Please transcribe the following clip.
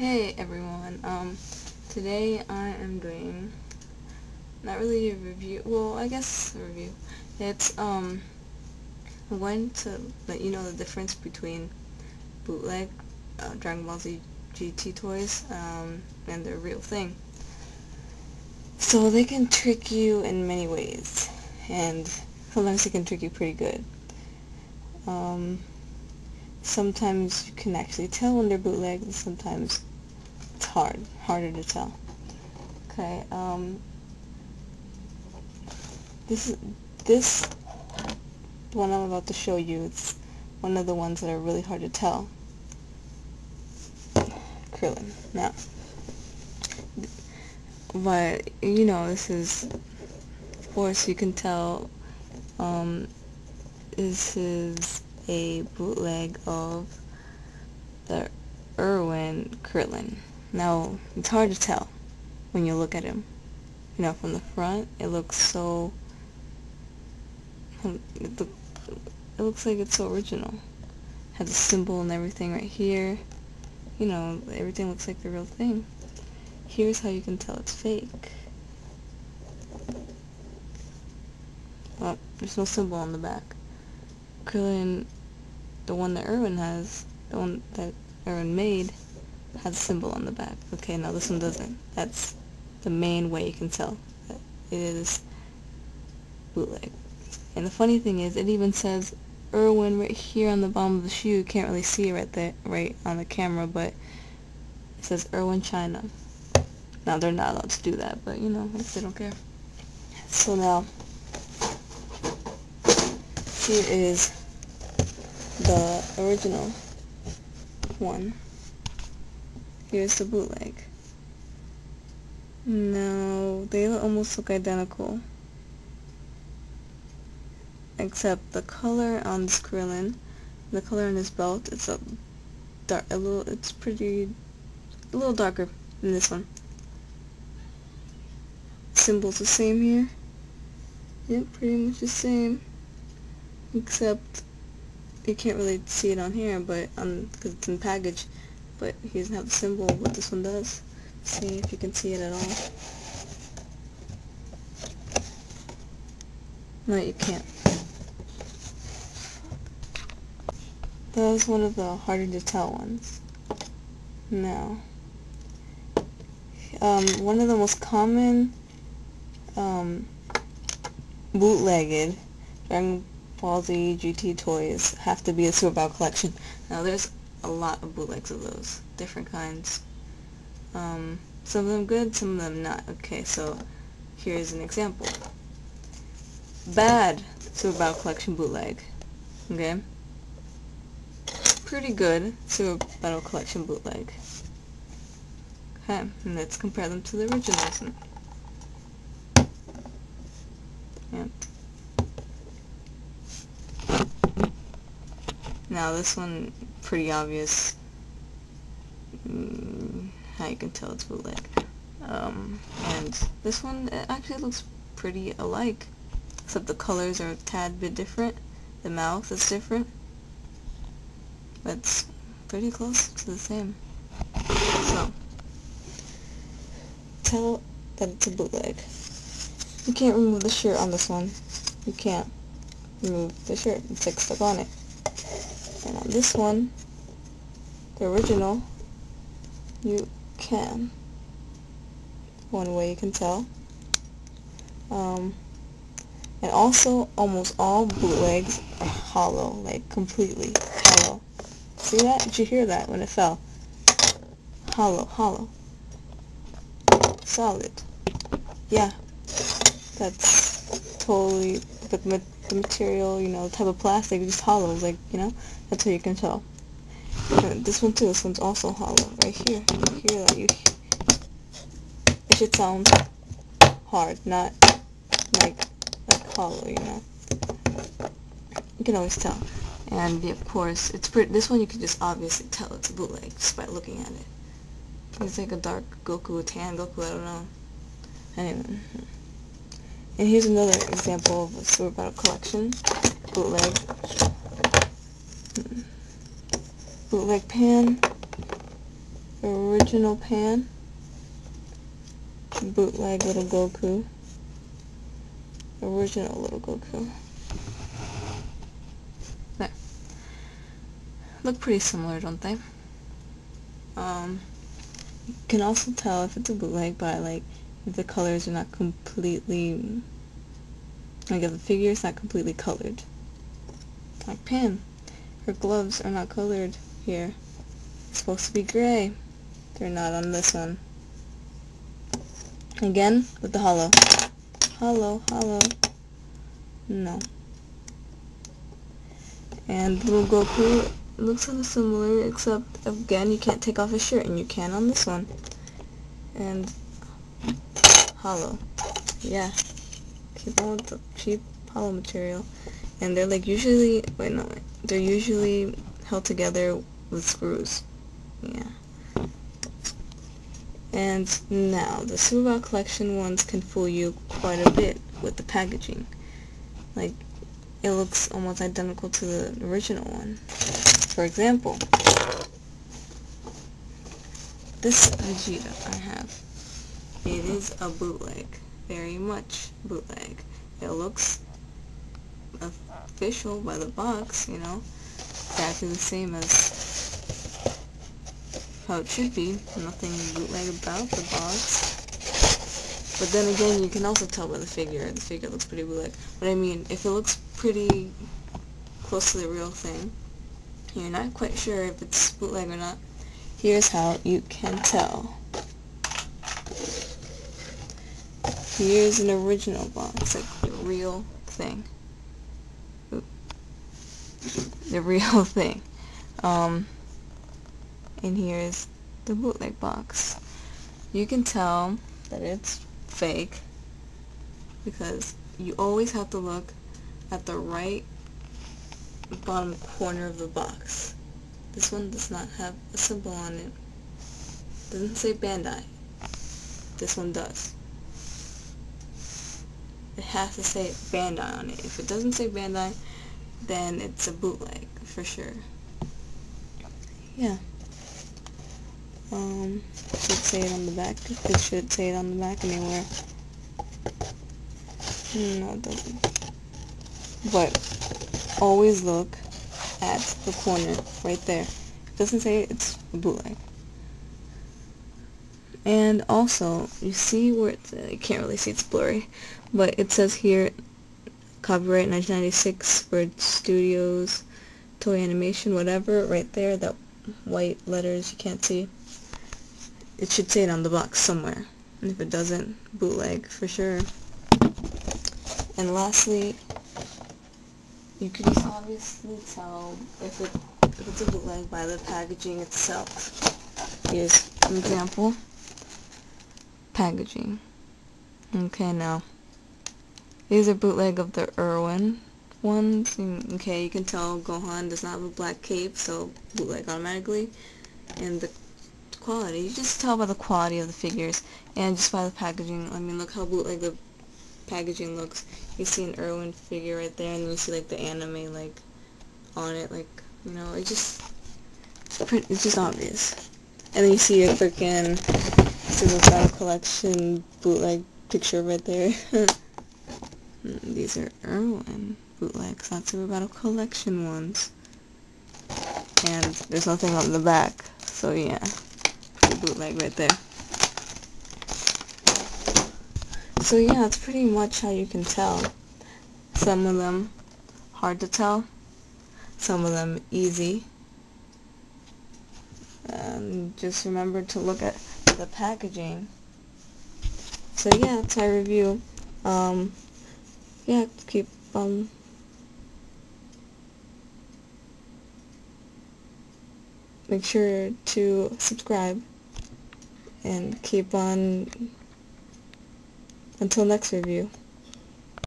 Hey everyone, today I am doing, not really a review, well I guess a review. It's, I'm going to let you know the difference between bootleg Dragon Ball Z GT toys, and the real thing. So they can trick you in many ways, and sometimes they can trick you pretty good. Sometimes you can actually tell when they're bootleg, and sometimes it's harder to tell. Okay, this one I'm about to show you, it's one of the ones that are really hard to tell. Krillin. Now, but you know, this is, of course you can tell, this is a bootleg of the Irwin Krillin. Now, it's hard to tell when you look at him. You know, from the front, it looks so, it looks like it's so original. Has a symbol and everything right here. You know, everything looks like the real thing. Here's how you can tell it's fake. Well, there's no symbol on the back. Krillin, the one that Irwin has, the one that Irwin made, has a symbol on the back. Okay, now this one doesn't. That's the main way you can tell that it is bootleg. And the funny thing is, it even says Irwin right here on the bottom of the shoe. You can't really see it right there, right on the camera, but it says Irwin China. Now, they're not allowed to do that, but you know, they don't care. So now, here is the original one. Here's the bootleg. Now, they almost look identical, except the color on this Krillin, the color on this belt, it's a little darker than this one. Symbol's the same here. Yep, pretty much the same, except you can't really see it on here, but because it's in package, but he doesn't have the symbol, but this one does. See if you can see it at all. No, you can't. That was one of the harder to tell ones. Now, one of the most common bootlegged Dragon Ball Z GT toys have to be a Super Battle collection. Now, there's a lot of bootlegs of those, different kinds. Some of them good, some of them not. Okay, so here's an example. Bad Super Battle collection bootleg. Okay? Pretty good Super Battle collection bootleg. Okay, and let's compare them to the originals. Yep. Now this one, pretty obvious how you can tell it's bootleg. And this one, it actually looks pretty alike, except the colors are a tad bit different. The mouth is different. But it's pretty close to the same. So, tell that it's a bootleg. You can't remove the shirt on this one. You can't remove the shirt. It's like stuck on it. And on this one, the original, you can. One way you can tell. And also, almost all bootlegs are hollow, like completely hollow. See that? Did you hear that when it fell? Hollow, hollow. Solid. Yeah. That's totally the material, you know, the type of plastic, just hollow, like, you know, that's how you can tell. And this one too, this one's also hollow, right here. You hear that? It should sound hard, not like hollow, you know. You can always tell. And of course, this one you can just obviously tell it's a bootleg just by looking at it. It's like a dark Goku, a tan Goku, I don't know. Anyway. And here's another example of a Super Battle collection bootleg. Bootleg pan. original pan, bootleg little Goku, original little Goku. There. Look pretty similar, don't they? You can also tell if it's a bootleg by, like, if the colors are not completely, like, if the figure is not completely colored. Like Pan, her gloves are not colored here. It's supposed to be gray. They're not on this one. Again, with the hollow. Hollow, hollow. No. And little Goku looks kind of similar, except, again, you can't take off his shirt, and you can on this one. And hollow. Yeah. Keep on with the cheap hollow material. And they're like usually, they're usually held together with screws. Yeah. And now, the Superbot Collection ones can fool you quite a bit with the packaging. Like, it looks almost identical to the original one. For example, this Vegeta I have, it is a bootleg. Very much bootleg. It looks official by the box, you know, exactly the same as how it should be. Nothing bootleg about the box. But then again, you can also tell by the figure. The figure looks pretty bootleg. But I mean, if it looks pretty close to the real thing, you're not quite sure if it's bootleg or not, here's how you can tell. Here's an original box, like the real thing. The real thing. And here's the bootleg box. You can tell that it's fake because you always have to look at the right bottom corner of the box. This one does not have a symbol on it. Doesn't say Bandai. This one does. It has to say Bandai on it. If it doesn't say Bandai, then it's a bootleg for sure. Yeah. Should say it on the back. It should say it on the back anywhere. No, it doesn't. But always look at the corner right there. If it doesn't say it, it's a bootleg. And also, you see where it's, you can't really see, it's blurry, but it says here, copyright 1996 for Studios, Toei Animation, whatever, right there, that white letters you can't see. It should say it on the box somewhere. And if it doesn't, bootleg for sure. And lastly, you can just obviously tell if it's a bootleg by the packaging itself. Here's an example. Packaging. Okay, now these are bootleg of the Irwin ones. Okay, you can tell Gohan does not have a black cape, so bootleg automatically. And the quality, you just tell by the quality of the figures and just by the packaging. I mean, look how bootleg the packaging looks. You see an Irwin figure right there, and you see like the anime like on it, like, you know, it's just obvious. And then you see a freaking Superbot Collection bootleg picture right there. These are Irwin bootlegs, not Superbot Collection ones. And there's nothing on the back, so yeah, pretty bootleg right there. So yeah, that's pretty much how you can tell. Some of them hard to tell, some of them easy. And just remember to look at the packaging. So yeah, that's my review. Yeah, keep make sure to subscribe and keep on until next review.